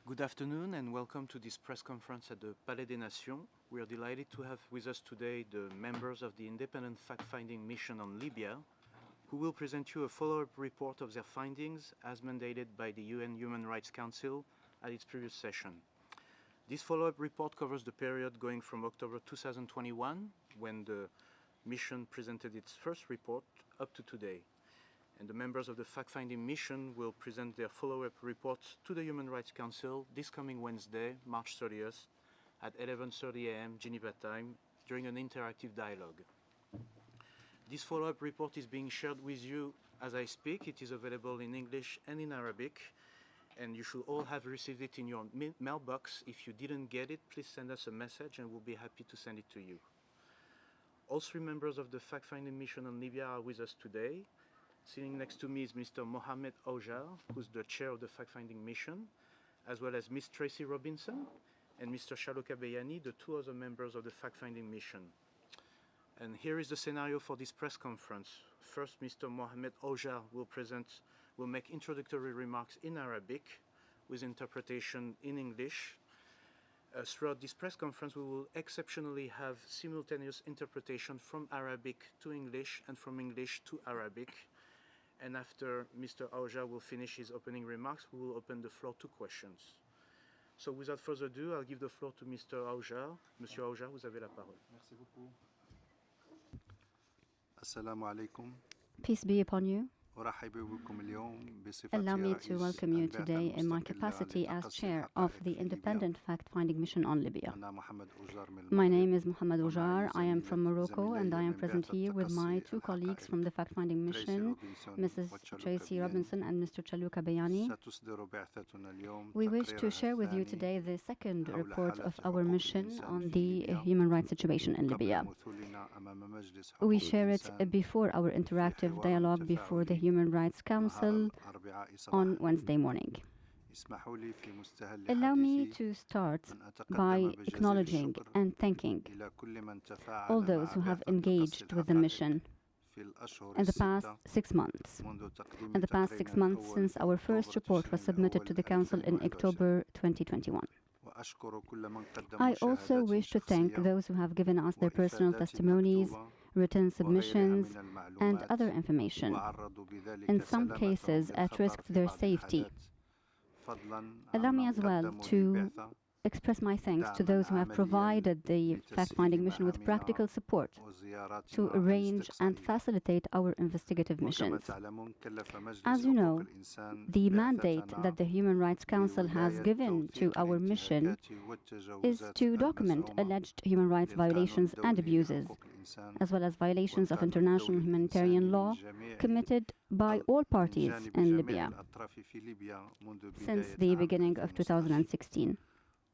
Good afternoon and welcome to this press conference at the Palais des Nations. We are delighted to have with us today the members of the independent fact-finding mission on Libya, who will present you a follow-up report of their findings as mandated by the UN Human Rights Council at its previous session. This follow-up report covers the period going from October 2021, when the mission presented its first report, up to today. And the members of the fact-finding mission will present their follow-up reports to the Human Rights Council this coming Wednesday, March 30th, at 11:30 a.m. Geneva time, during an interactive dialogue. This follow-up report is being shared with you as I speak. It is available in English and in Arabic, and you should all have received it in your mailbox. If you didn't get it, please send us a message and we'll be happy to send it to you. All three members of the fact-finding mission on Libya are with us today. Sitting next to me is Mr. Mohamed Aujar, who's the chair of the fact-finding mission, as well as Ms. Tracy Robinson and Mr. Tahar Bayani, the two other members of the fact-finding mission. And here is the scenario for this press conference. First, Mr. Mohamed Aujar will make introductory remarks in Arabic with interpretation in English. Throughout this press conference, we will exceptionally have simultaneous interpretation from Arabic to English and from English to Arabic. And after Mr. Aujar will finish his opening remarks, we will open the floor to questions. So without further ado, I'll give the floor to Mr. Aujar. Monsieur Aujar, vous avez la parole. Merci beaucoup. Assalamu alaikum. Peace be upon you. أرحب بكم اليوم بصفتي Allow me رئيس to welcome you البعثة today in my المستقلة capacity as لتقصي chair of الحقائق the في independent fact-finding mission on Libya. ليبيا. أنا محمد أوجار من My المغرب. name is Mohamed ومعي Aujar. I am from Morocco and I am زميلي present من here with بعثة my تقصي two colleagues الحقائق from the fact-finding تريسي mission, روبنسون Mrs. وتشالوكا Tracy بياني. Robinson and Mr. Tahar Bayani. ستصدر بعثتنا اليوم We wish to تقريرها share with you الثاني today the second حول report حالة of our حقوق mission الإنسان on في the ليبيا human rights situation in قبل Libya. مثولنا أمام مجلس We حقوق share it الإنسان before our interactive حوار dialogue before the تفاعلي Human Rights نهار Council الأربعاء on صباحا. Wednesday morning. اسمحوا لي في مستهل Allow me حديثي to start أن أتقدم by بجزيل acknowledging الشكر and thanking إلى كل من تفاعل all مع those who have بعثة engaged تقصي with the الحقائق mission في الأشهر in the past الستة 6 months. منذ تقديم In the past تقريرنا 6 months الأول since في our first أكتوبر report was تشرين submitted to الأول the Council in 2021. October 2021. وأشكر كل من قدموا I also شهادات wish to thank شخصية those who have given us their personal وإفادات testimonies, مكتوبة written وغيرها submissions, من and المعلومات other information, وعرضوا بذلك in some سلامتهم cases at للخطر risk في their بعض safety. الحالات فضلا Allow me عمن as well قدموا to للبعثة express my thanks to دعماً those who have عملياً provided the لتسهيل fact-finding mission with مهامنا practical support وزياراتنا to arrange and الاستقصائية. facilitate our investigative وكما missions. تعلمون كلف مجلس As you حقوق know, الإنسان the mandate بعثتنا that the Human Rights Council has بولاية given to توثيق our mission الانتهاكات is والتجاوزات to document المزعومة alleged human rights للقانون violations and الدولي abuses, لحقوق الإنسان as well as violations of والقانون international الدولي humanitarian الإنساني law من جميع committed by all من parties جانب in جميع Libya الأطراف في ليبيا منذ since بداية the عام beginning of 2016. 2016.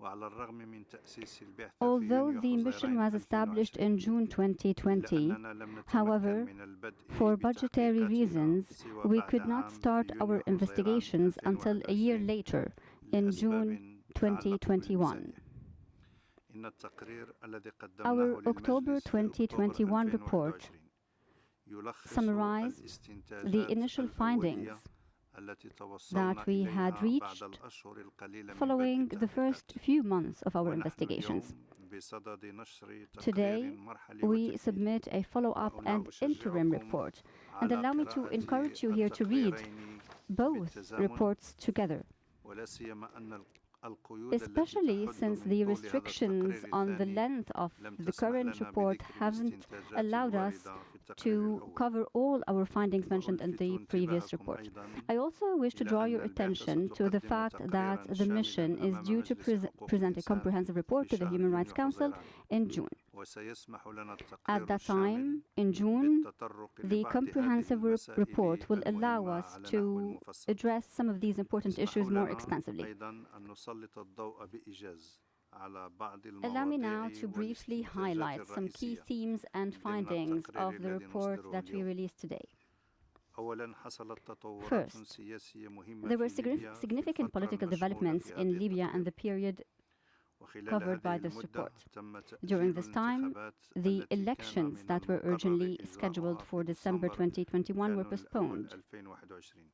وعلى الرغم من تأسيس البعثة في Although يونيو the حزيران mission was established 2020 in June 2020, إلا أننا لم نتمكن however, من البدء for budgetary بتحقيقاتها reasons, سوى we بعد could not عام في start يونيو our حزيران investigations until a year 2021 later, in June لأسباب تتعلق 2021. بالميزانية. إن التقرير الذي Our قدمناه October للمجلس في أكتوبر 2021 report 2021 يلخص summarized the الاستنتاجات initial findings الأولية التي توصلنا that we had إليها reached بعد الأشهر القليلة من following بدء the first التحقيقات. few months of our ونحن investigations. اليوم بصدد نشر Today, تقرير مرحلي we وتكميلي. submit a follow-up وهنا and interim أشجعكم report. And على allow me to قراءة encourage you here to read التقريرين both بالتزامن، reports together, ولا سيما أن القيود especially التي since تحد the من طول هذا restrictions التقرير on the الثاني length of لم the تسمح current لنا report بذكر haven't الاستنتاجات allowed us الواردة في التقرير to الأول. cover all our findings mentioned in the وألفت previous انتباهكم report. أيضاً I also wish to إلى draw أن your البعثة attention to the ستقدم fact that تقريراً the شاملاً mission is أمام due to مجلس حقوق present a الإنسان comprehensive report في to the شهر Human يونيو Rights Council حزيران. in June. وسيسمح لنا At التقرير that الشامل time, in June, بالتطرق the لبعض هذه comprehensive المسائل report will allow المهمة us على نحو to مفصل. address some of these important issues اسمحوا more لنا expansively. أيضاً أن نسلط الضوء بإيجاز على بعض Allow me now المواضيع to briefly والاستنتاجات highlight some key الرئيسية. themes and findings of the report that we released today. أولاً حصلت تطورات First, سياسية مهمة There were في ليبيا في significant الفترة political المشمولة developments في in هذه Libya and التقرير. the period وخلال covered by هذه this المدة report. تم During تأجيل this time, الانتخابات the التي كان elections من that were المقرر urgently إجراؤها scheduled في for December ديسمبر 2021 were كانون الأول postponed. 2021.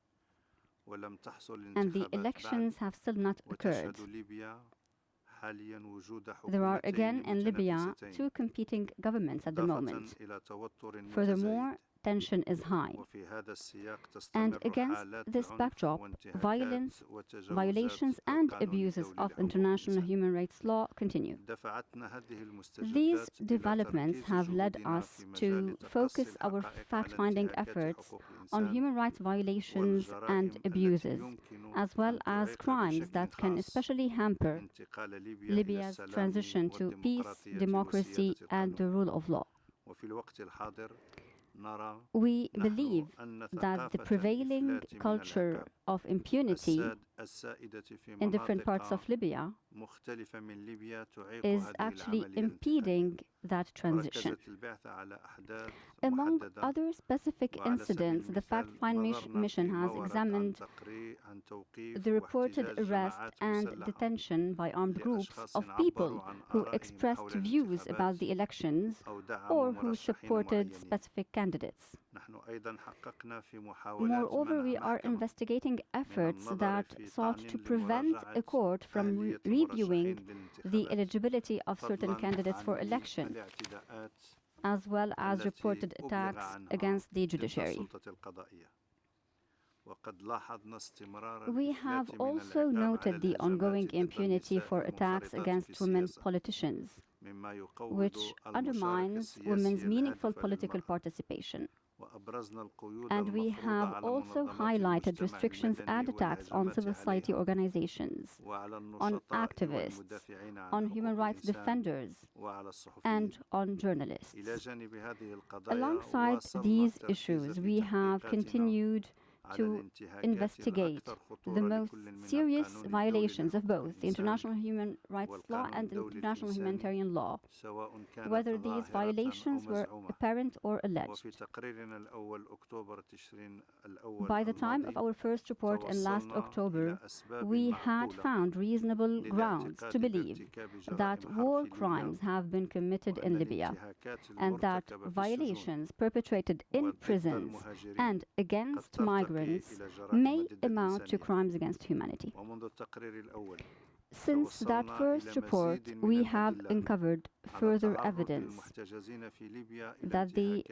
and the elections have still not occurred. There are again in Libya two competing governments at the moment. Furthermore, tension is high. And against this backdrop, violations and abuses of international human rights law continue. These developments have led us to focus our fact-finding efforts on human rights violations and abuses, as well as crimes that can especially hamper Libya's transition to peace, democracy, and the rule of law. We believe that the prevailing culture of impunity in different parts of Libya is actually impeding that transition. Among other specific incidents, the fact-finding mission has examined the reported arrest and detention by armed groups of people who expressed views about the elections or who supported specific candidates. Moreover, we are investigating efforts that sought to prevent a court from reviewing the eligibility of certain candidates for election, as well as reported attacks against the judiciary. We have also noted the ongoing impunity for attacks against women politicians, which undermines women's meaningful political participation. And we have also highlighted restrictions and attacks on civil society organizations, on activists, on human rights defenders, and on journalists. Alongside these issues, we have continued to investigate the most serious violations of both the international human rights law and the international humanitarian law, whether these violations were apparent or alleged. By the time of our first report in last October, we had found reasonable grounds to believe that war crimes have been committed in Libya and that violations perpetrated in prisons and against migrants may amount to crimes against humanity. Since that first report, we have uncovered further evidence that the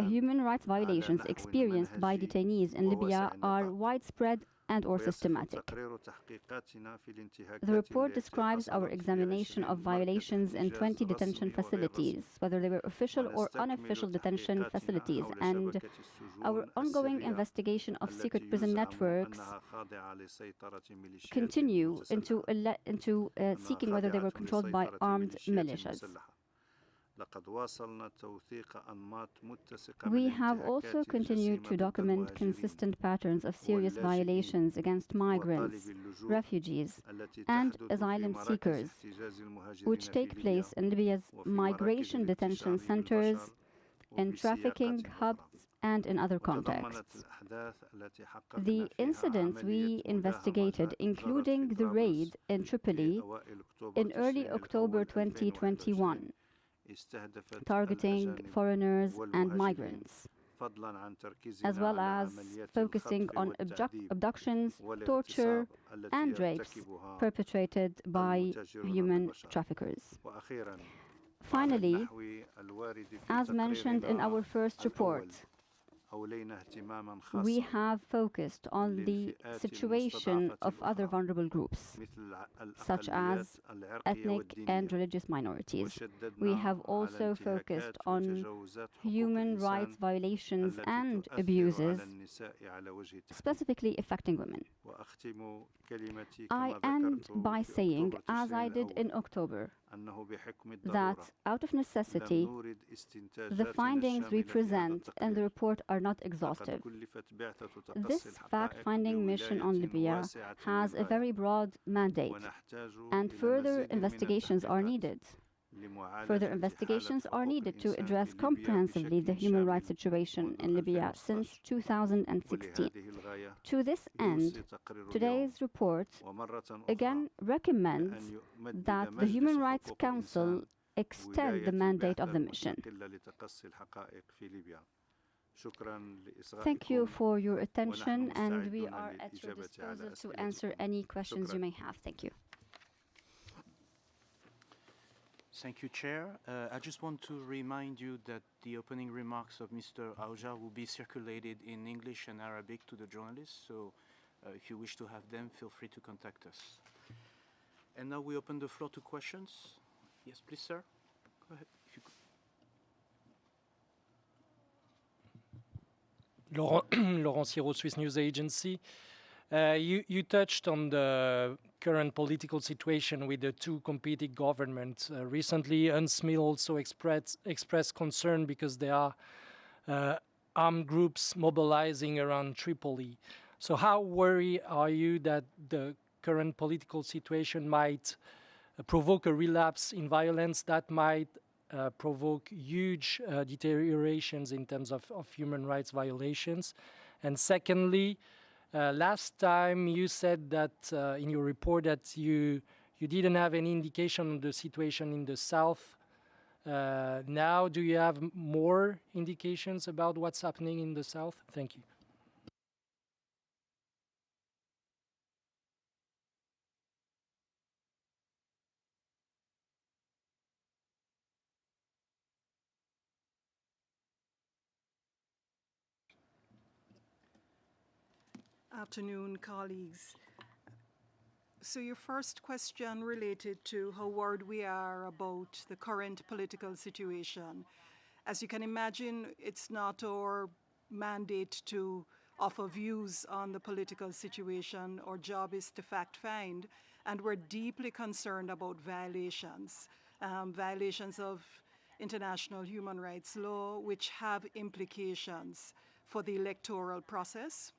human rights violations experienced by detainees in Libya are widespread and/or systematic. The report describes our examination of violations in 20 detention facilities, whether they were official or unofficial detention facilities, and our ongoing investigation of secret prison networks continue into seeking whether they were controlled by armed militias. We have also continued to document consistent patterns of serious violations against migrants, refugees, and asylum seekers, which take place in Libya's migration detention centers, in trafficking hubs, and in other contexts. The incidents we investigated, including the raid in Tripoli in early October 2021, targeting foreigners and migrants, as well as focusing on abductions, torture, and rapes perpetrated by human traffickers. Finally, as mentioned in our first report, we have focused on the situation of other vulnerable groups, such as ethnic and religious minorities. We have also focused on human rights violations and abuses, specifically affecting women. I end by saying, as I did in October, that out of necessity, the findings we present in the report are not exhaustive. This fact-finding mission on Libya has a very broad mandate, and further investigations are needed. Further investigations are needed to address comprehensively the human rights situation in Libya since 2016. To this end, today's report again recommends that the Human Rights Council extend the mandate of the mission. Thank you for your attention, and we are at your disposal to answer any questions you may have. Thank you. Thank you, Chair. I just want to remind you that the opening remarks of Mr. Auja will be circulated in English and Arabic to the journalists, so if you wish to have them, feel free to contact us. And now we open the floor to questions. Yes, please, sir. Go ahead. If you could. Laurent Siro, Swiss News Agency. You touched on the current political situation with the two competing governments. Recently, UNSMIL also expressed concern because there are armed groups mobilizing around Tripoli. So how worried are you that the current political situation might provoke a relapse in violence that might provoke huge deteriorations in terms of human rights violations? And secondly, last time you said that in your report that you didn't have any indication of the situation in the south. Now, do you have more indications about what's happening in the south? Thank you. Afternoon, colleagues. So your first question related to how worried we are about the current political situation. As you can imagine, it's not our mandate to offer views on the political situation. Our job is to fact find, and we're deeply concerned about violations of international human rights law, which have implications for the electoral process,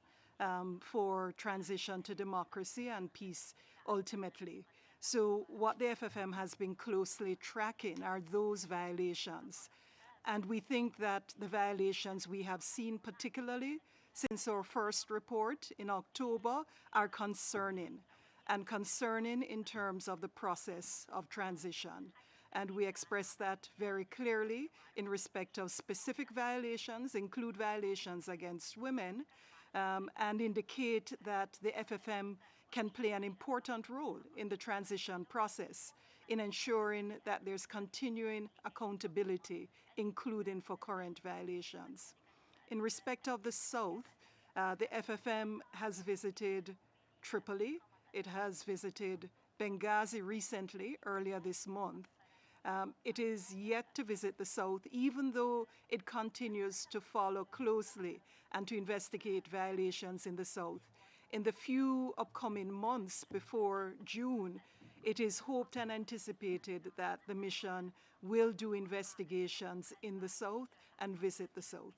for transition to democracy and peace ultimately. So what the FFM has been closely tracking are those violations. And we think that the violations we have seen, particularly since our first report in October, are concerning, and concerning in terms of the process of transition. And we express that very clearly in respect of specific violations, include violations against women, and indicate that the FFM can play an important role in the transition process in ensuring that there's continuing accountability, including for current violations. In respect of the South, the FFM has visited Tripoli. It has visited Benghazi recently, earlier this month. It is yet to visit the South, even though it continues to follow closely and to investigate violations in the South. In the few upcoming months before June, it is hoped and anticipated that the mission will do investigations in the South and visit the South.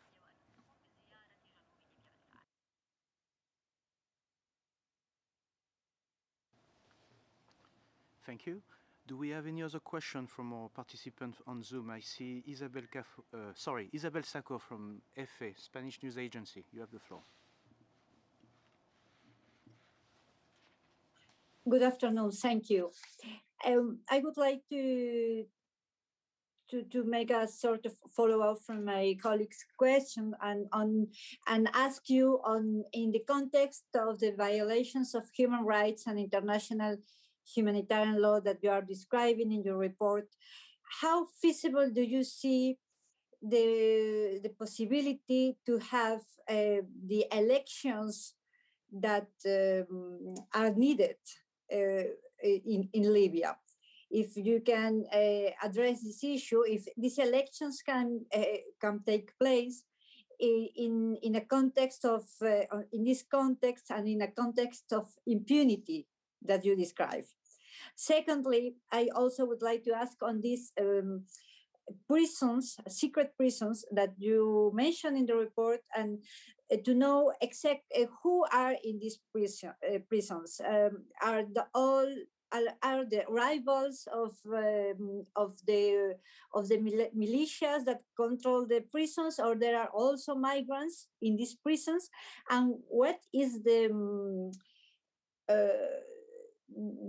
Thank you. Do we have any other question from our participants on Zoom? I see Isabel Sacco from EFE, Spanish News Agency. You have the floor. Good afternoon. Thank you. I would like to make a sort of follow-up from my colleague's question and ask you in the context of the violations of human rights and international humanitarian law that you are describing in your report, how feasible do you see the possibility to have the elections that are needed in Libya? If you can address this issue, if these elections can take place in a context of in this context and in a context of impunity that you describe. Secondly, I also would like to ask on these prisons, secret prisons that you mentioned in the report, and to know exactly who are in these prisons. Are the rivals of the militias that control the prisons, or there are also migrants in these prisons? And what is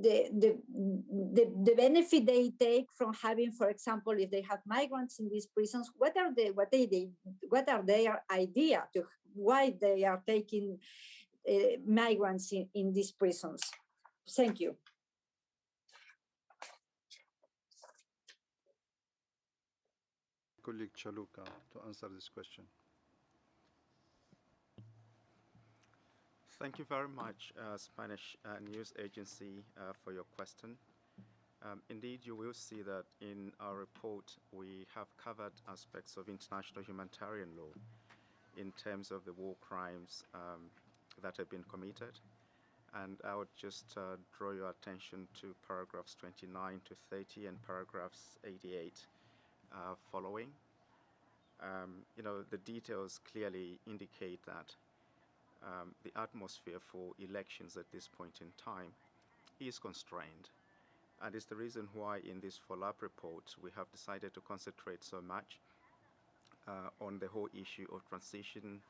the benefit they take from having, for example, if they have migrants in these prisons, what are their idea to why they are taking migrants in these prisons? Thank you. Colleague Chaluka to answer this question. Thank you very much, Spanish News Agency, for your question. Indeed, you will see that in our report, we have covered aspects of international humanitarian law in terms of the war crimes that have been committed. And I would just draw your attention to paragraphs 29 to 30 and paragraphs 88 following. The details clearly indicate that the atmosphere for elections at this point in time is constrained. And it's the reason why in this follow-up report we have decided to concentrate so much on the whole issue of transition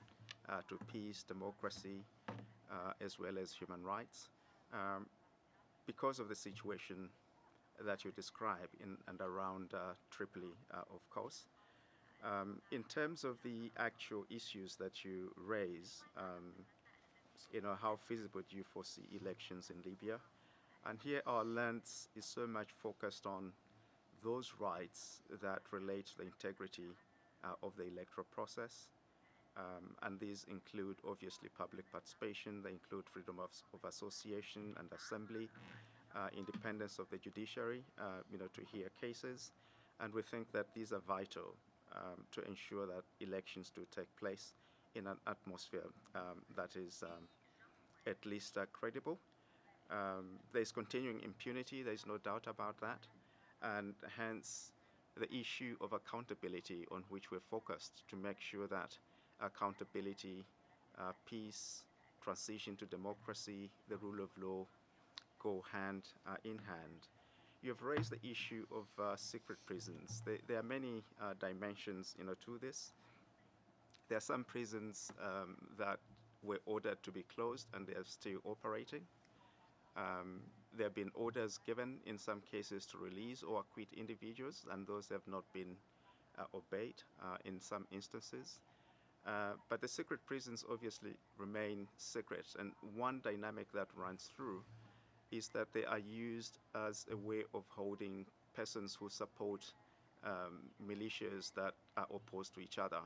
to peace, democracy, as well as human rights, because of the situation that you describe in and around Tripoli, of course. In terms of the actual issues that you raise, how feasible do you foresee elections in Libya? And here our lens is so much focused on those rights that relate to the integrity of the electoral process. And these include, obviously, public participation. They include freedom of association and assembly, independence of the judiciary, to hear cases. And we think that these are vital to ensure that elections do take place in an atmosphere that is at least credible. There's continuing impunity, there's no doubt about that. And hence, the issue of accountability on which we're focused to make sure that accountability, peace, transition to democracy, the rule of law go hand in hand. You've raised the issue of secret prisons. There are many dimensions, to this. There are some prisons that were ordered to be closed and they are still operating. There have been orders given in some cases to release or acquit individuals, and those have not been obeyed in some instances. But the secret prisons obviously remain secret, and one dynamic that runs through is that they are used as a way of holding persons who support militias that are opposed to each other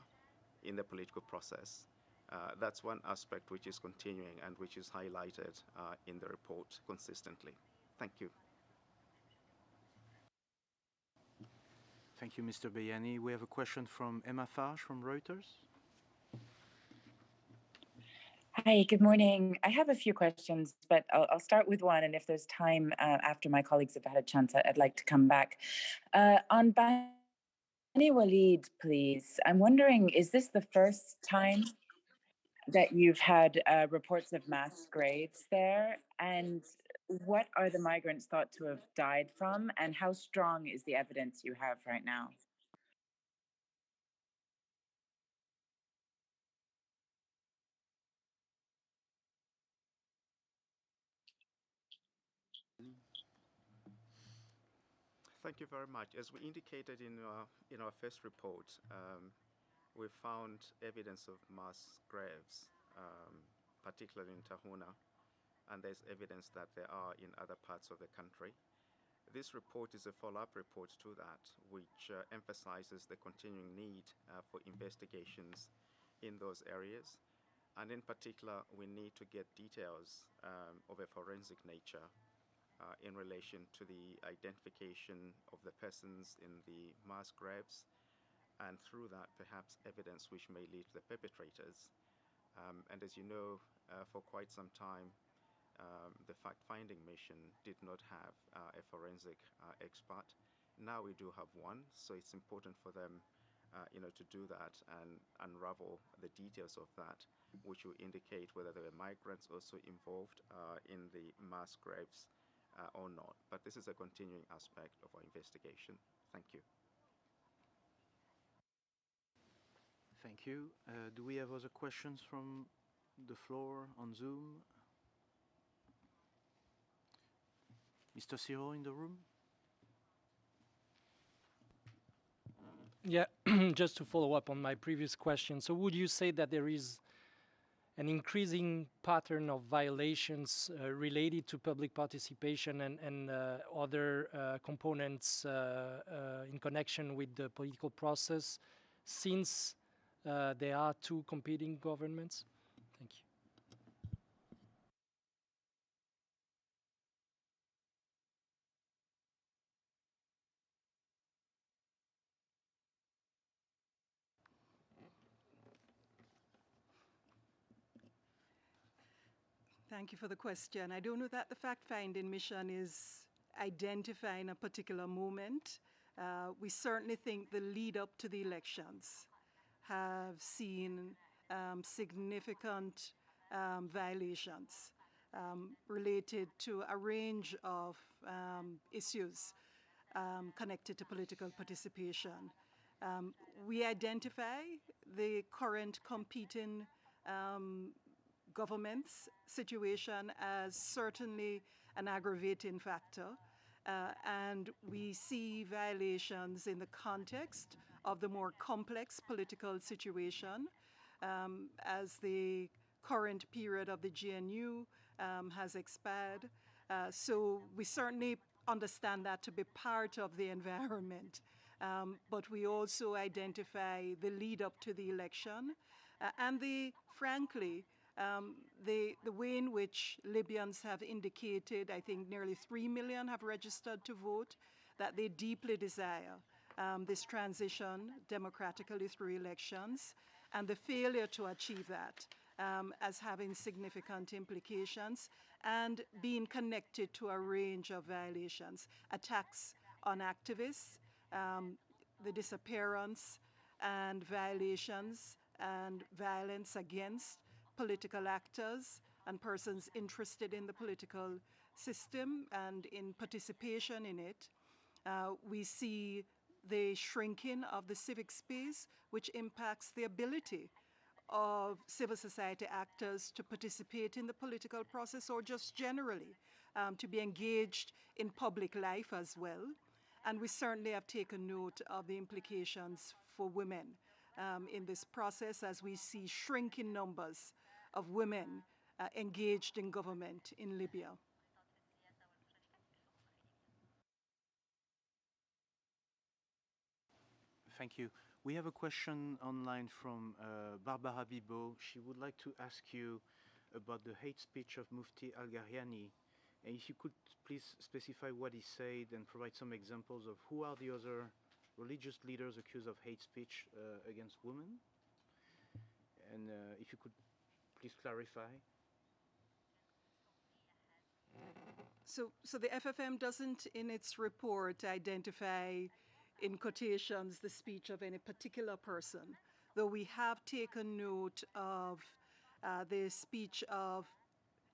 in the political process. That's one aspect which is continuing and which is highlighted in the report consistently. Thank you. Thank you, Mr. Bayani. We have a question from Emma Farge from Reuters. Hi, good morning. I have a few questions, but I'll start with one, and if there's time after my colleagues have had a chance, I'd like to come back. On Bani Walid, please, I'm wondering, is this the first time that you've had reports of mass graves there? And what are the migrants thought to have died from? And how strong is the evidence you have right now? Thank you very much. As we indicated in our first report, we found evidence of mass graves, particularly in Tahuna, and there's evidence that there are in other parts of the country. This report is a follow-up report to that, which emphasizes the continuing need for investigations in those areas. And in particular, we need to get details of a forensic nature in relation to the identification of the persons in the mass graves, and through that, perhaps evidence which may lead to the perpetrators. And as you know, for quite some time, the fact-finding mission did not have a forensic expert. Now we do have one, so it's important for them to do that and unravel the details of that, which will indicate whether there were migrants also involved in the mass graves or not. But this is a continuing aspect of our investigation. Thank you. Thank you. Do we have other questions from the floor on Zoom? Mr. Siro in the room? Yeah, just to follow up on my previous question. So would you say that there is an increasing pattern of violations related to public participation and other components in connection with the political process since there are two competing governments? Thank you. Thank you for the question. I don't know that the fact-finding mission is identifying a particular moment. We certainly think the lead up to the elections have seen significant violations related to a range of issues connected to political participation. We identify the current competing government's situation as certainly an aggravating factor. And we see violations in the context of the more complex political situation as the current period of the GNU has expired. So we certainly understand that to be part of the environment. But we also identify the lead up to the election and frankly, the way in which Libyans have indicated, I think nearly 3 million have registered to vote, that they deeply desire this transition democratically through elections, and the failure to achieve that as having significant implications and being connected to a range of violations, attacks on activists, the disappearance and violations and violence against political actors and persons interested in the political system and in participation in it. We see the shrinking of the civic space, which impacts the ability of civil society actors to participate in the political process or just generally to be engaged in public life as well. And we certainly have taken note of the implications for women in this process as we see shrinking numbers of women engaged in government in Libya. Thank you. We have a question online from Barbara Bibo. She would like to ask you about the hate speech of Mufti alBarasi. And if you could please specify what he said and provide some examples of who are the other religious leaders accused of hate speech against women. And if you could please clarify. So the FFM doesn't in its report identify in quotations the speech of any particular person, though we have taken note of the speech of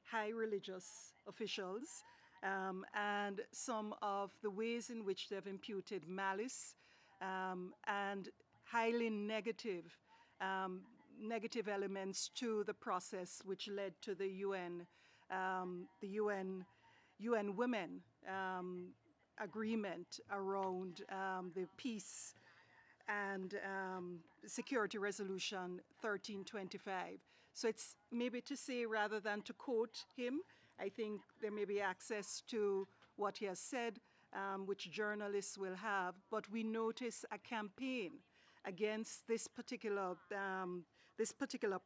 high religious officials and some of the ways in which they've imputed malice and highly negative elements to the process which led to the UN Women agreement around the peace and security resolution 1325. So it's maybe to say rather than to quote him, I think there may be access to what he has said, which journalists will have, but we notice a campaign against this particular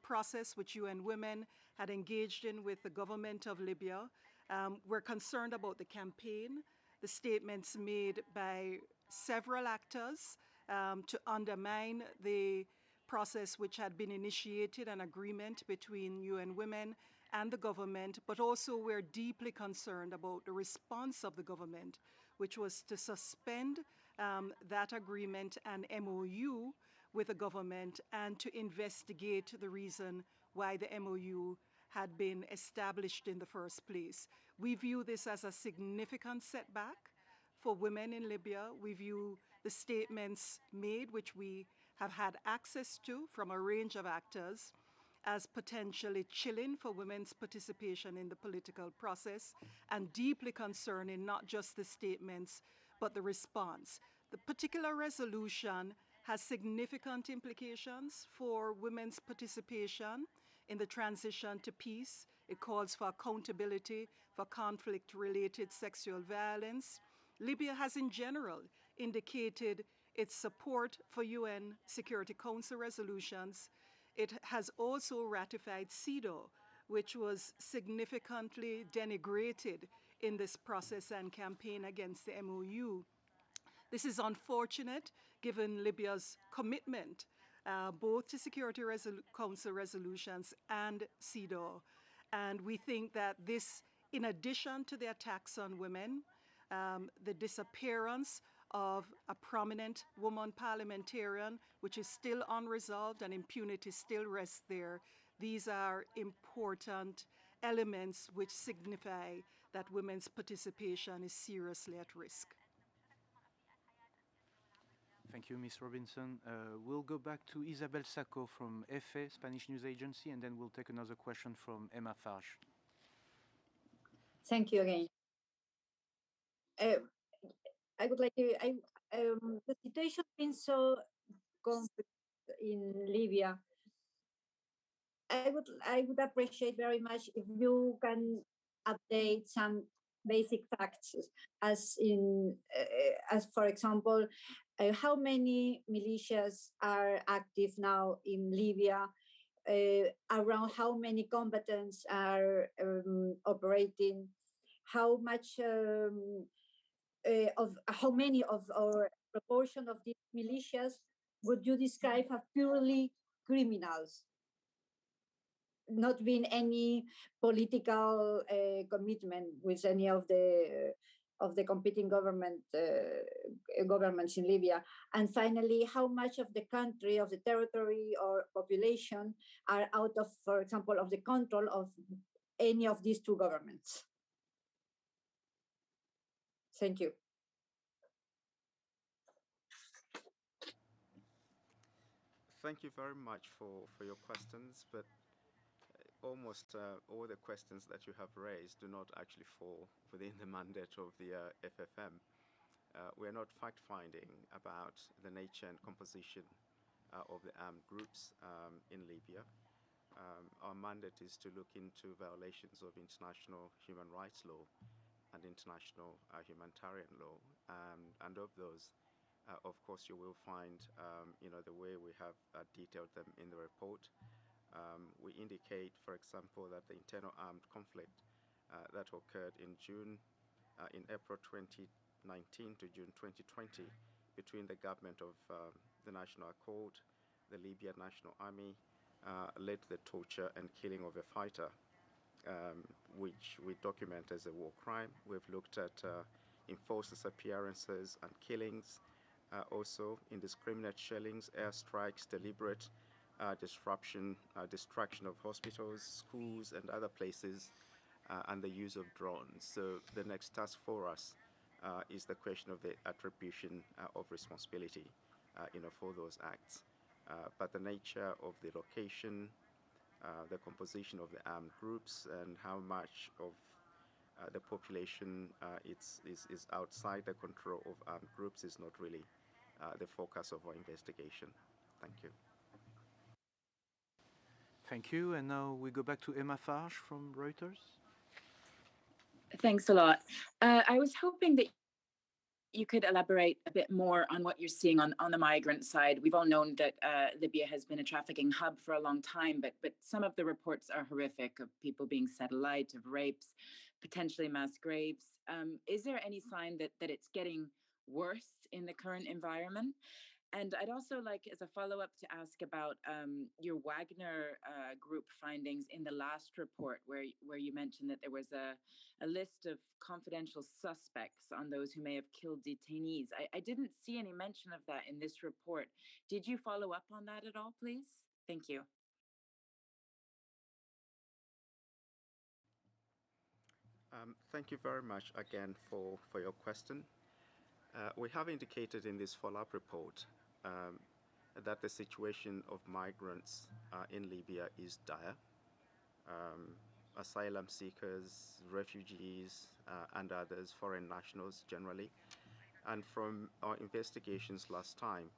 process which UN Women had engaged in with the government of Libya. We're concerned about the campaign, the statements made by several actors to undermine the process which had been initiated, an agreement between UN Women and the government, but also we're deeply concerned about the response of the government, which was to suspend that agreement and MOU with the government and to investigate the reason why the MOU had been established in the first place. We view this as a significant setback for women in Libya. We view the statements made, which we have had access to from a range of actors, as potentially chilling for women's participation in the political process and deeply concerning not just the statements but the response. The particular resolution has significant implications for women's participation in the transition to peace. It calls for accountability for conflict-related sexual violence. Libya has in general indicated its support for UN Security Council resolutions. It has also ratified CEDAW, which was significantly denigrated in this process and campaign against the MOU. This is unfortunate given Libya's commitment both to Security Council resolutions and CEDAW. And we think that this, in addition to the attacks on women, the disappearance of a prominent woman parliamentarian, which is still unresolved and impunity still rests there, these are important elements which signify that women's participation is seriously at risk. Thank you, Ms. Robinson. We'll go back to Isabel Sacco from EFE, Spanish News Agency, and then we'll take another question from Emma Farge. Thank you again. I would like to, the situation has been so complex in Libya. I would appreciate very much if you can update some basic facts, as for example, how many militias are active now in Libya, around how many combatants are operating, how much how many of or proportion of these militias would you describe as purely criminals, not being any political commitment with any of the competing governments in Libya? And finally, how much of the country, of the territory or population are out of, for example, of the control of any of these two governments? Thank you. Thank you very much for your questions, but almost all the questions that you have raised do not actually fall within the mandate of the FFM. We are not fact-finding about the nature and composition of the armed groups in Libya. Our mandate is to look into violations of international human rights law and international humanitarian law, and of those, of course, you will find, the way we have detailed them in the report. We indicate, for example, that the internal armed conflict that occurred in April 2019 to June 2020 between the government of the National Accord, the Libyan National Army, led to the torture and killing of a fighter, which we document as a war crime. We've looked at enforced disappearances and killings, also indiscriminate shellings, airstrikes, deliberate destruction of hospitals, schools, and other places, and the use of drones. So the next task for us is the question of the attribution of responsibility, for those acts. But the nature of the location, the composition of the armed groups, and how much of the population is outside the control of armed groups is not really the focus of our investigation. Thank you. Thank you. And now we go back to Emma Farge from Reuters. Thanks a lot. I was hoping that you could elaborate a bit more on what you're seeing on the migrant side. We've all known that Libya has been a trafficking hub for a long time, but some of the reports are horrific, of people being set alight, of rapes, potentially mass graves. Is there any sign that it's getting worse in the current environment? And I'd also like, as a follow-up, to ask about your Wagner group findings in the last report, where you mentioned that there was a list of confidential suspects on those who may have killed detainees. I didn't see any mention of that in this report. Did you follow up on that at all, please? Thank you. Thank you very much again for your question. We have indicated in this follow-up report that the situation of migrants in Libya is dire. Asylum seekers, refugees, and others, foreign nationals generally. And from our investigations last time,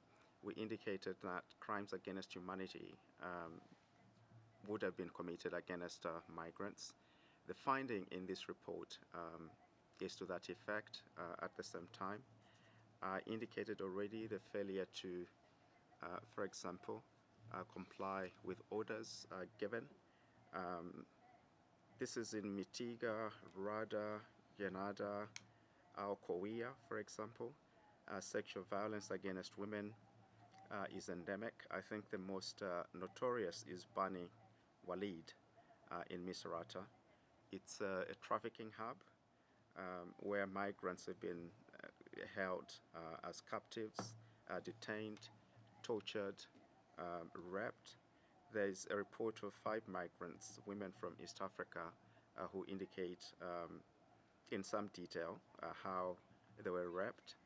we indicated that crimes against humanity would have been committed against migrants. The finding in this report is to that effect. At the same time, I indicated already the failure to, for example, comply with orders given. This is in Mitiga, Rada, Yenada, Al-Qawiya, for example. Sexual violence against women is endemic. I think the most notorious is Bani Walid in Misrata. It's a trafficking hub where migrants have been held as captives, detained, tortured, raped. There's a report of 5 migrants, women from East Africa, who indicate in some detail how they were raped.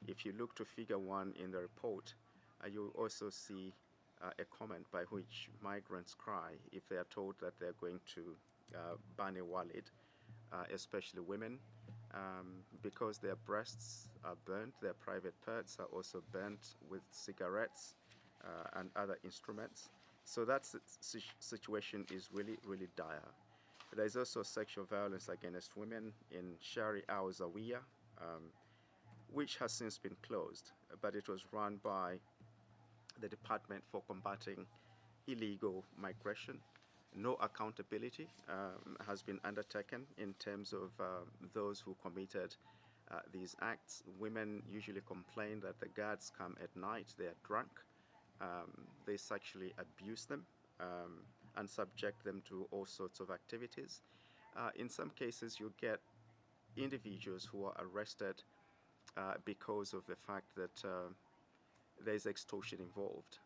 If you look to figure 1 in the report, you'll also see a comment by which migrants cry if they are told that they're going to Bani Walid, especially women, because their breasts are burnt, their private parts are also burnt with cigarettes and other instruments. So that situation is really, really dire. There's also sexual violence against women in Shari Al Zawiya, which has since been closed, but it was run by the Department for Combating Illegal Migration. No accountability has been undertaken in terms of those who committed these acts. Women usually complain that the guards come at night, they are drunk, they sexually abuse them and subject them to all sorts of activities. In some cases, you get individuals who are arrested because of the fact that there's extortion involved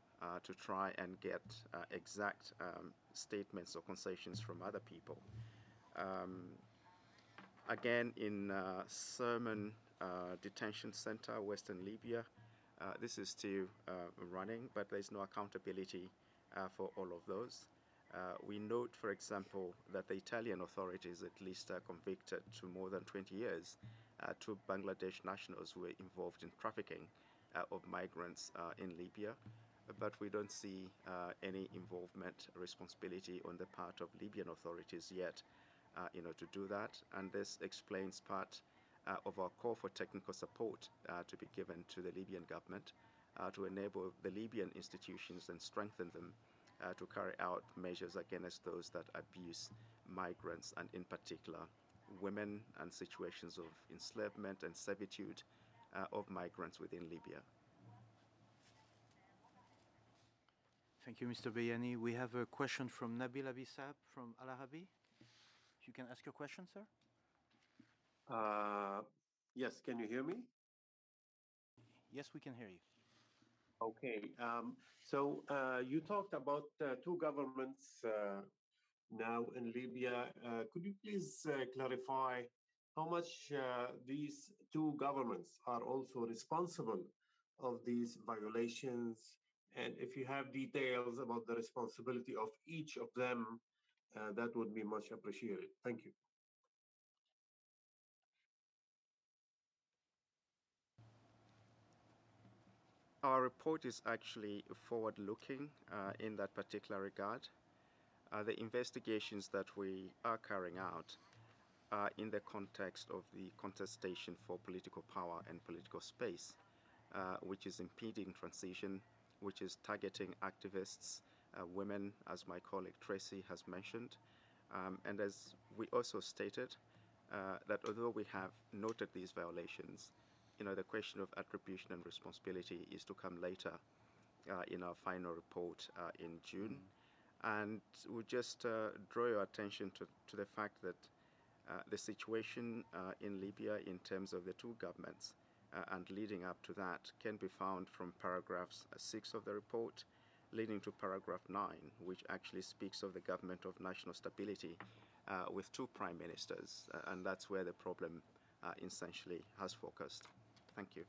to try and get exact statements or concessions from other people. Again, in Sermon Detention Center, Western Libya, this is still running, but there's no accountability for all of those. We note, for example, that the Italian authorities at least convicted to more than 20 years 2 Bangladesh nationals who were involved in trafficking of migrants in Libya, but we don't see any involvement, responsibility on the part of Libyan authorities yet, to do that. And this explains part of our call for technical support to be given to the Libyan government to enable the Libyan institutions and strengthen them to carry out measures against those that abuse migrants, and in particular women, and situations of enslavement and servitude of migrants within Libya. Thank you, Mr. Bayani. We have a question from Nabil Abissab from alBarasi. You can ask your question, sir. Yes, can you hear me? Yes, we can hear you. Okay. So you talked about 2 governments now in Libya. Could you please clarify how much these 2 governments are also responsible of these violations? And if you have details about the responsibility of each of them, that would be much appreciated. Thank you. Our report is actually forward-looking in that particular regard. The investigations that we are carrying out are in the context of the contestation for political power and political space, which is impeding transition, which is targeting activists, women, as my colleague Tracy has mentioned. And as we also stated, that although we have noted these violations, the question of attribution and responsibility is to come later in our final report in June. And we'll just draw your attention to the fact that the situation in Libya in terms of the 2 governments and leading up to that can be found from paragraphs 6 of the report leading to paragraph 9, which actually speaks of the government of national stability with 2 prime ministers, and that's where the problem essentially has focused. Thank you.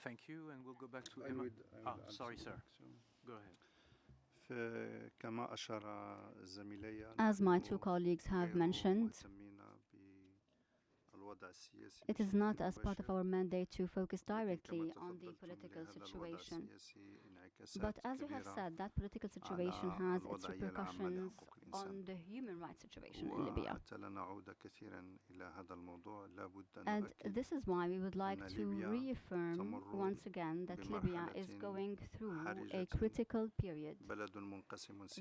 Thank you, and we'll go back to Emma. Sorry, sir. Go ahead. As my two colleagues have mentioned, it is not as part of our mandate to focus directly on the political situation. But as you have said, that political situation has its repercussions on the human rights situation in Libya. And this is why we would like to reaffirm once again that Libya is going through a critical period.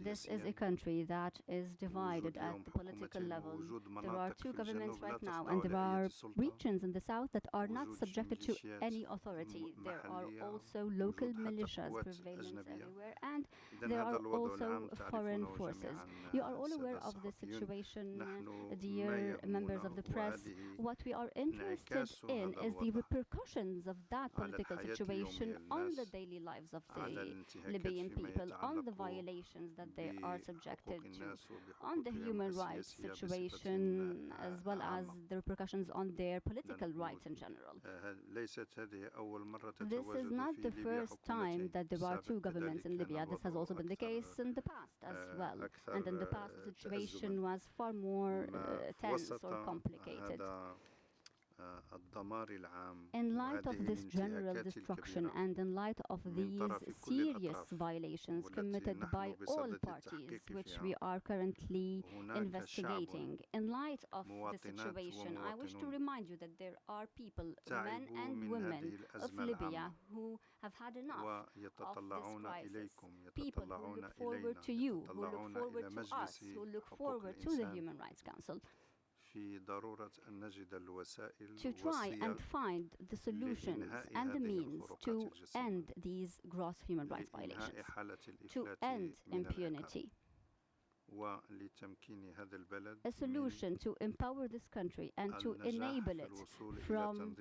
This is a country that is divided at the political level. There are two governments right now, and there are regions in the south that are not subjected to any authority. There are also local militias prevalent everywhere, and there are also foreign forces. You are all aware of the situation, dear members of the press. What we are interested in is the repercussions of that political situation on the daily lives of the Libyan people, on the violations that they are subjected to, on the human rights situation, as well as the repercussions on their political rights in general. This is not the first time that there are two governments in Libya. This has also been the case in the past as well. And in the past, the situation was far more tense or complicated. In light of this general destruction and in light of these serious violations committed by all parties, which we are currently investigating, in light of the situation, I wish to remind you that there are people, men and women of Libya, who have had enough of this crisis. People who look forward to you, who look forward to us, who look forward to the Human Rights Council, to try and find the solutions and the means to end these gross human rights violations, to end impunity. A solution to empower this country and to enable it from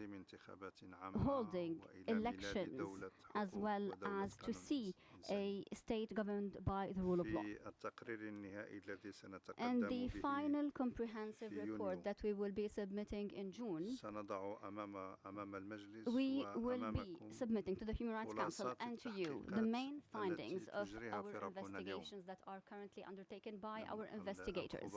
holding elections, as well as to see a state governed by the rule of law. And the final comprehensive report that we will be submitting in June, we will be submitting to the Human Rights Council and to you the main findings of our investigations that are currently undertaken by our investigators.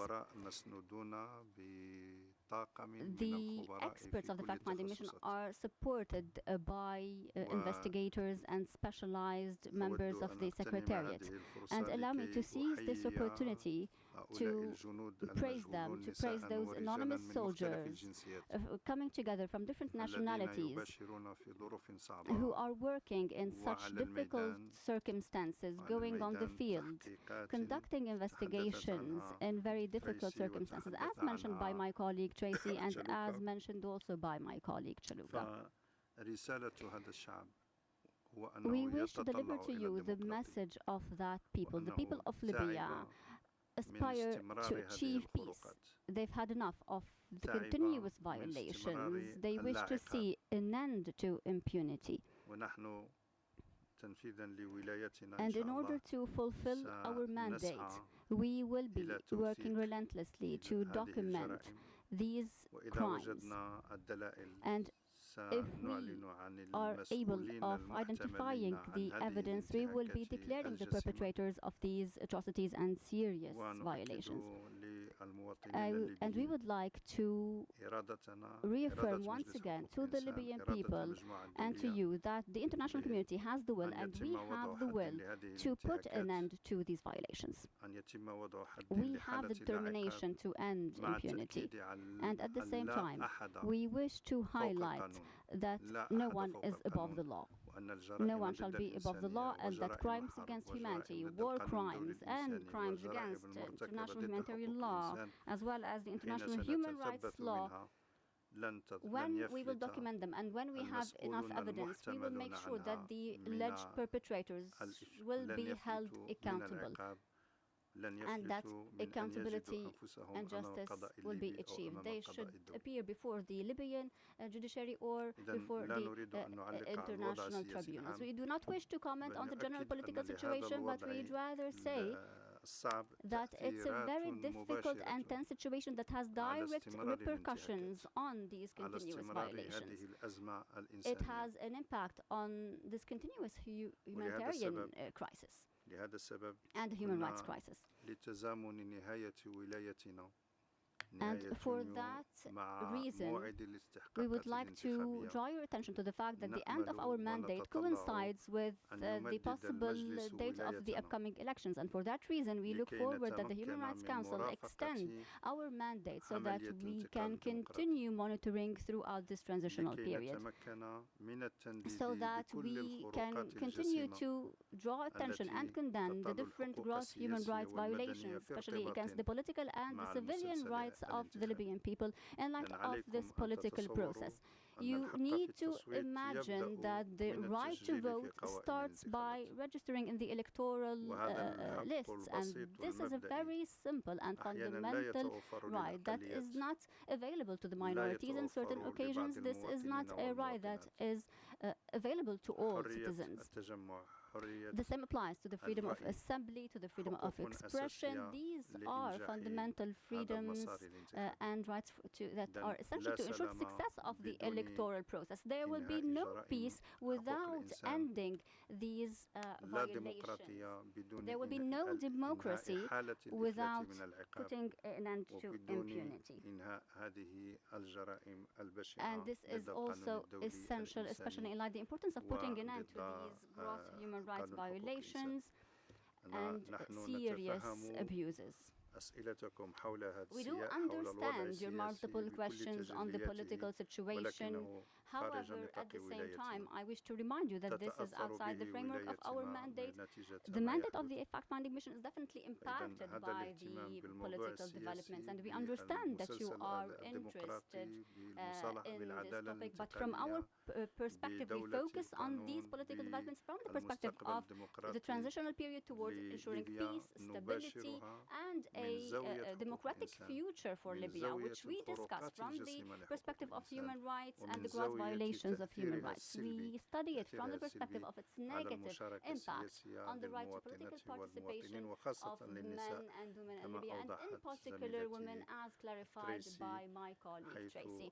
The experts of the fact-finding mission are supported by investigators and specialized members of the Secretariat. And allow me to seize this opportunity to praise them, to praise those anonymous soldiers coming together from different nationalities who are working in such difficult circumstances, going on the field, conducting investigations in very difficult circumstances, as mentioned by my colleague Tracy and as mentioned also by my colleague Chaluka. We wish to deliver to you the message of that people. The people of Libya aspire to achieve peace. They've had enough of the continuous violations. They wish to see an end to impunity. And in order to fulfill our mandate, we will be working relentlessly to document these crimes. And if we are able of identifying the evidence, we will be declaring the perpetrators of these atrocities and serious violations. And we would like to reaffirm once again to the Libyan people and to you that the international community has the will and we have the will to put an end to these violations. We have the determination to end impunity. And at the same time, we wish to highlight that no one is above the law. No one shall be above the law, and that crimes against humanity, war crimes, and crimes against international humanitarian law, as well as the international human rights law, when we will document them and when we have enough evidence, we will make sure that the alleged perpetrators will be held accountable, and that accountability and justice will be achieved. They should appear before the Libyan judiciary or before the international tribunals. We do not wish to comment on the general political situation, but we'd rather say that it's a very difficult and tense situation that has direct repercussions on these continuous violations. It has an impact on this continuous humanitarian crisis and human rights crisis. And for that reason, we would like to draw your attention to the fact that the end of our mandate coincides with the possible date of the upcoming elections. And for that reason, we look forward that the Human Rights Council extend our mandate so that we can continue monitoring throughout this transitional period, so that we can continue to draw attention and condemn the different gross human rights violations, especially against the political and the civilian rights of the Libyan people in light of this political process. You need to imagine that the right to vote starts by registering in the electoral lists, and this is a very simple and fundamental right that is not available to the minorities. In certain occasions, this is not a right that is available to all citizens. The same applies to the freedom of assembly, to the freedom of expression. These are fundamental freedoms and rights that are essential to ensure the success of the electoral process. There will be no peace without ending these violations. There will be no democracy without putting an end to impunity. And this is also essential, especially in light of the importance of putting an end to these gross human rights violations and serious abuses. We do understand your multiple questions on the political situation. However, at the same time, I wish to remind you that this is outside the framework of our mandate. The mandate of the fact-finding mission is definitely impacted by the political developments, and we understand that you are interested in this topic. But from our perspective, we focus on these political developments from the perspective of the transitional period towards ensuring peace, stability, and a democratic future for Libya, which we discuss from the perspective of human rights and the gross violations of human rights. We study it from the perspective of its negative impact on the right to political participation of the men and women in Libya, and in particular women, as clarified by my colleague Tracy.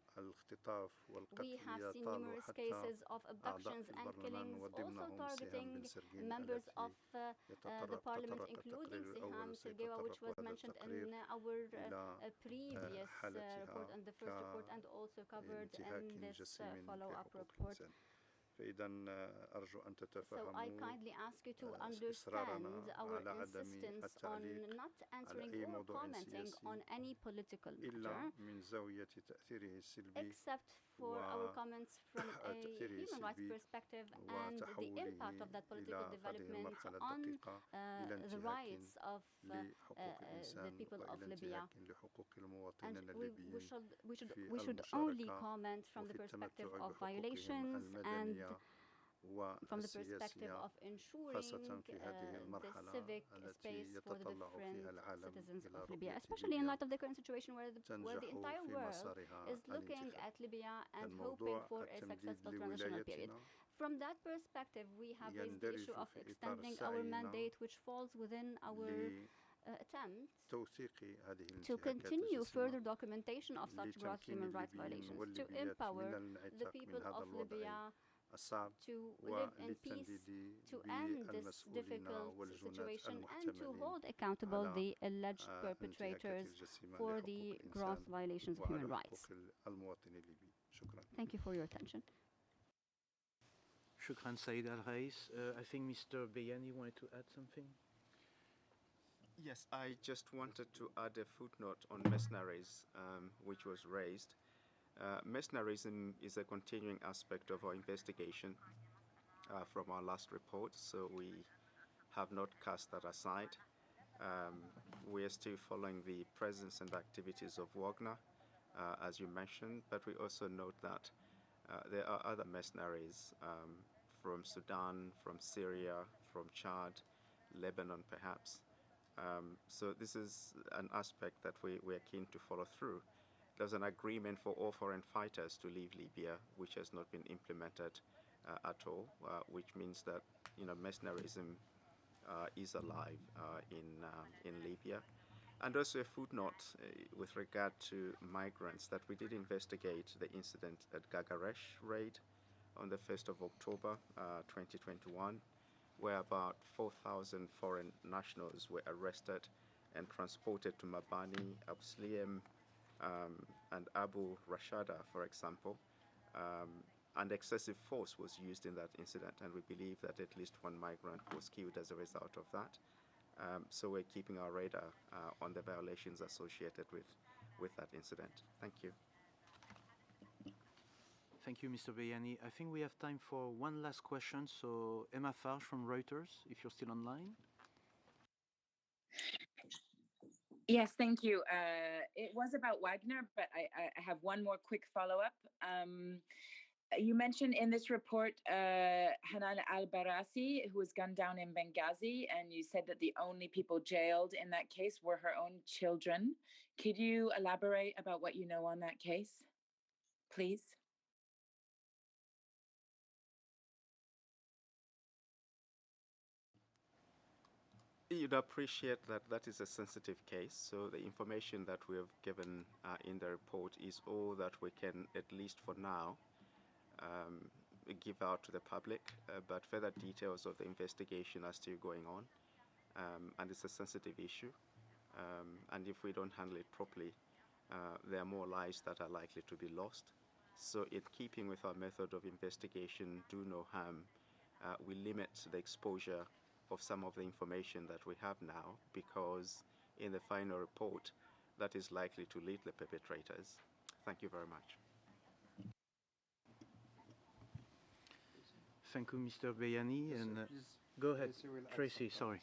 We have seen numerous cases of abductions and killings, also targeting members of the parliament, including Siham Sergewa, which was mentioned in our previous report and the first report, and also covered in this follow-up report. So I kindly ask you to understand our insistence on not answering or commenting on any political matter, except for our comments from a human rights perspective and the impact of that political development on the rights of the people of Libya. And we should only comment from the perspective of violations and from the perspective of ensuring the civic space for the different citizens of Libya, especially in light of the current situation where the entire world is looking at Libya and hoping for a successful transitional period. From that perspective, we have raised the issue of extending our mandate, which falls within our attempt to continue further documentation of such gross human rights violations, to empower the people of Libya to live in peace, to end this difficult situation, and to hold accountable the alleged perpetrators for the gross violations of human rights. Thank you for your attention. Shukran Saeed Al-Rais. I think Mr. Bayani wanted to add something. Yes, I just wanted to add a footnote on mercenaries, which was raised. Mercenarism is a continuing aspect of our investigation from our last report, so we have not cast that aside. We are still following the presence and activities of Wagner, as you mentioned, but we also note that there are other mercenaries from Sudan, from Syria, from Chad, Lebanon perhaps. So this is an aspect that we are keen to follow through. There's an agreement for all foreign fighters to leave Libya, which has not been implemented at all, which means that mercenarism is alive in Libya. And also a footnote with regard to migrants that we did investigate the incident at Gagaresh raid on the 1st of October 2021, where about 4,000 foreign nationals were arrested and transported to Mabani, Absliam, and Abu Rashada, for example. And excessive force was used in that incident, and we believe that at least one migrant was killed as a result of that. So we're keeping our radar on the violations associated with that incident. Thank you. Thank you, Mr. Bayani. I think we have time for one last question. So Emma Farge from Reuters, if you're still online. Yes, thank you. It was about Wagner, but I have one more quick follow-up. You mentioned in this report Hanan alBarasi, who was gunned down in Benghazi, and you said that the only people jailed in that case were her own children. Could you elaborate about what you know on that case, please? You'd appreciate that that is a sensitive case, so the information that we have given in the report is all that we can, at least for now, give out to the public, but further details of the investigation are still going on, and it's a sensitive issue, and if we don't handle it properly, there are more lives that are likely to be lost. So in keeping with our method of investigation, do no harm, we limit the exposure of some of the information that we have now, because in the final report, that is likely to lead the perpetrators. Thank you very much. Thank you, Mr. Bayani. And go ahead, Tracy, sorry.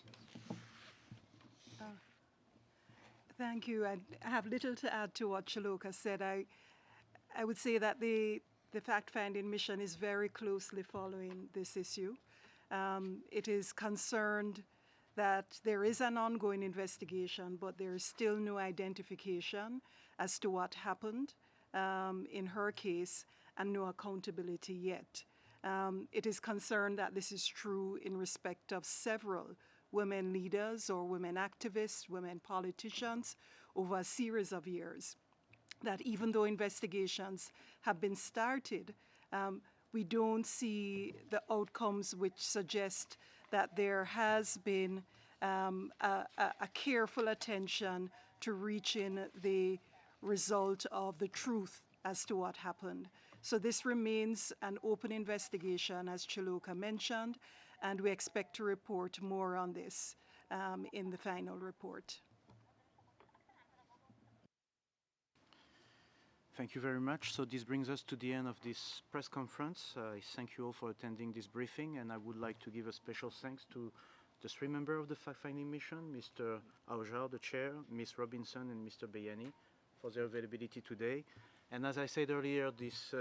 Thank you. I have little to add to what Chiloka said. I would say that the fact-finding mission is very closely following this issue. It is concerned that there is an ongoing investigation, but there is still no identification as to what happened in her case, and no accountability yet. It is concerned that this is true in respect of several women leaders or women activists, women politicians over a series of years, that even though investigations have been started, we don't see the outcomes which suggest that there has been a careful attention to reaching the result of the truth as to what happened. So this remains an open investigation, as Chiloka mentioned, and we expect to report more on this in the final report. Thank you very much. So this brings us to the end of this press conference. I thank you all for attending this briefing, and I would like to give a special thanks to the three members of the fact-finding mission, Mr. Aujar, the chair, Ms. Robinson, and Mr. Bayani, for their availability today. And as I said earlier, this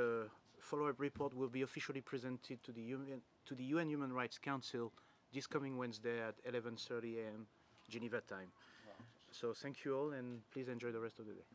follow-up report will be officially presented to the UN Human Rights Council this coming Wednesday at 11:30 a.m. Geneva time. So thank you all, and please enjoy the rest of the day.